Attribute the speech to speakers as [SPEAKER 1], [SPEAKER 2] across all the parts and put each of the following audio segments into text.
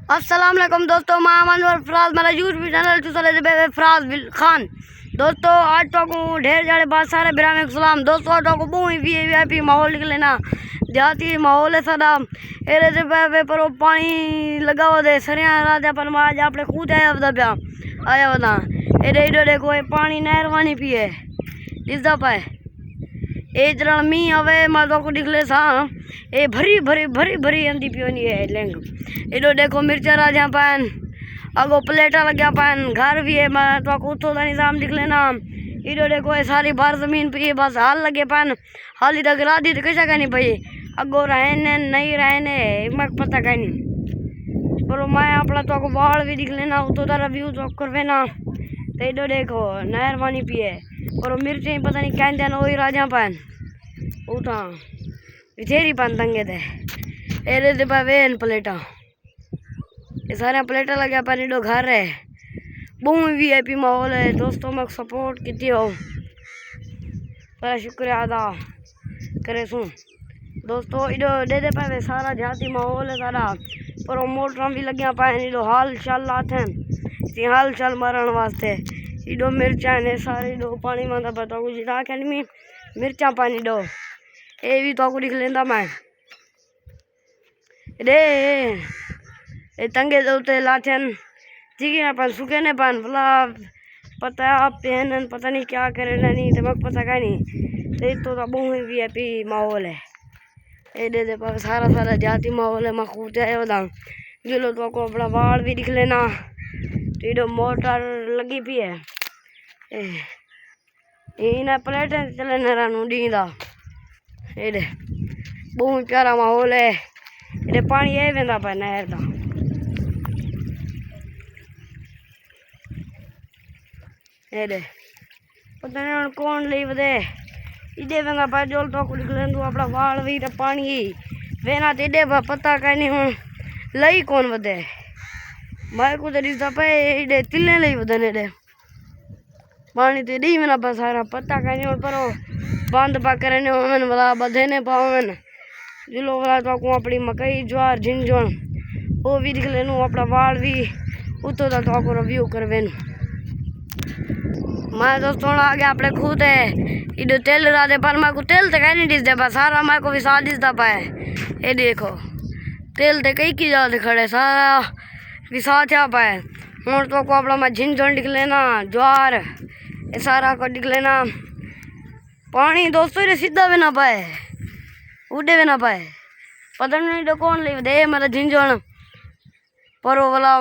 [SPEAKER 1] अस्सलाम वालेकुम दोस्तों, मैं अमन और फराज मेरा यूट्यूब चैनल चुसले फराज खान। दोस्तों आज तो को ढेर सारे बात सारे बिराम सलाम। दोस्तों आज को बहुत वी माहौल निकले ना देहाती माहौल है सारा एरे से पर पानी लगा हुआ दे सरिया राजा पर आज आपने खुद आया बता आया बता एरे इधर देखो ये पानी नहरवानी पिए दिसदा पाए ए जरा मी आवे मैं तो को निकले सा ए भरी भरी भरी भरी अंधी पियोनी है लेंग इधर देखो मिर्चा राजा पान अगो प्लेटा लग्या पान घर भी है मैं तो कुत्तो का निजाम निकले ना इधर देखो ये सारी बार जमीन पे बस हाल लगे पान हाली तक राधी तो कैसा कहनी भाई अगो रहने नहीं रहने मक पता कहनी पर मैं अपना तो को बाल भी निकले ना तो तारा व्यू तो करवे ना तो इधर देखो नहरवानी पिए और मिर्ची पता नहीं कहते हैं वही राजा पान उठा तेरी पान तंगे थे एरे दे वेन प्लेटा ये सारे प्लेटा लगे पानी डो घर है बहुत वीआईपी माहौल है। दोस्तों मैं सपोर्ट की हो बड़ा शुक्रिया अदा करे सुन दोस्तों इधो दे दे पाए सारा जाती माहौल है सारा पर मोटर भी लगे पाए इधो हाल चाल लाते हैं हाल चाल मारण वास्ते इधो मिर्चा ने सारे इधो पानी मांदा पता कुछ राख में मिर्चा पानी दो ये भी तो लिख लेंदा मैं रे ये तंगे दोते लाठन जी ना पान सुखे ने पान भला पता आप पहन पता नहीं क्या करे नहीं तो मग पता का नहीं तो बहुत वीआईपी माहौल है ये दे पर सारा सारा जाती माहौल है मैं खुद आया बता जिलो तो को अपना बाल भी दिख लेना तो इधर मोटर लगी भी है इन्हें प्लेट चले नानू डींदा ये बहुत प्यारा माहौल है ये पानी ये वेंदा पा नहर का ये पता नहीं कौन ले बदे इधे वेंदा पा जोल तो कुछ लेंदू अपना वाल भी तो पानी वेना तेडे पता का नहीं हूँ लई कौन बदे मैं को दिसदा पे इधे तिल्ले लई बदे ने पानी तो डी में ना सारा पता का नहीं पर बंद पा करने होवन वाला बधे ने पावन जिलो वाला तो को अपनी मकई ज्वार झिंझोन वो भी दिख लेनु अपना वाल भी उतो तो को रिव्यू करवे मैं दोस्तों आ गया अपने खुद है इधर तेल राधे पर मैं को तेल तो कहीं नहीं दिसदा पा सारा मैं को भी साथ दिसदा पाए ये देखो तेल तो कई की जाते खड़े सारा भी साथ आ पाए हूँ तो को अपना मैं झिंझोन दिख लेना ज्वार ये सारा को दिख लेना पानी दोस्तों ये सीधा भी ना पाए उड़े भी ना पाए पता नहीं तो कौन ले दे मेरा झिंझोन पर वो वाला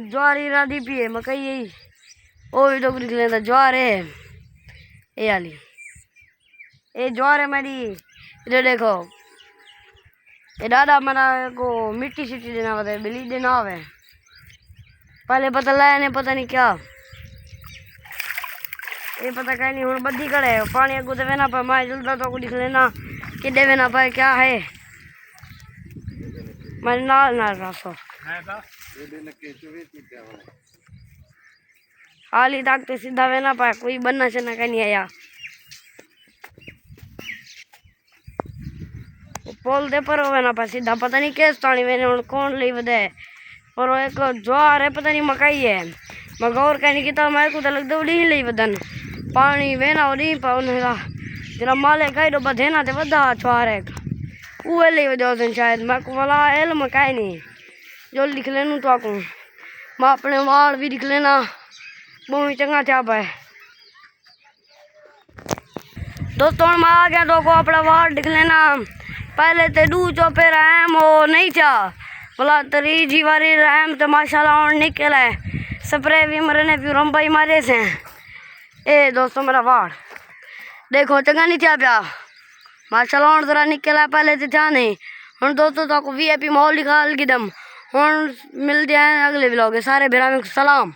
[SPEAKER 1] ज्वारी राधी पिए मकई यही वो भी तो दिख लेता ज्वार है ये वाली ये ज्वार है मेरी इधर देखो ये दादा मना को मिट्टी सिट्टी देना होता है बिली देना होवे पहले पता लाया नहीं पता नहीं क्या ये पता कहीं नहीं हूँ बद्दी कड़े पानी अगू देवे ना पाए मैं जल्दा तो दिख लेना कि देवे ना पाए क्या है मैं नाल नाल रासो हाली तक तो सीधा वे ना पाए कोई बनना चना का नहीं आया पोल दे पर होवे ना पाए सीधा पता नहीं कैसे तानी मैंने कौन ले बदे और एक ज्वार है पता नहीं मकई है मैं गौर कहने की तो मेरे को तो लगता उड़ी ही ले बदन पानी वेना उड़ी पाउन जरा माले कई तो बधे ना ते वदा ज्वार है वो ले बदे शायद मैं को वाला एल मकाई नहीं जो लिख लेनू तो को मैं अपने वाल भी दिख लेना बहुत चंगा था पाए दोस्तों मैं आ गया तो को अपना वाल दिख लेना पहले तो दू चौपे रहम वो नहीं था बोला तरी जीवारी रहम तो माशाल्लाह और निकल है स्प्रे भी मरने फिर रंबाई मारे से ए दोस्तों मेरा वाल देखो चंगा नहीं था प्या माशाल्लाह और जरा निकल है पहले तो था नहीं हूँ दोस्तों तो वीआईपी माहौल निकाल की दम हूँ मिलते हैं अगले व्लॉग सारे बिरा में सलाम।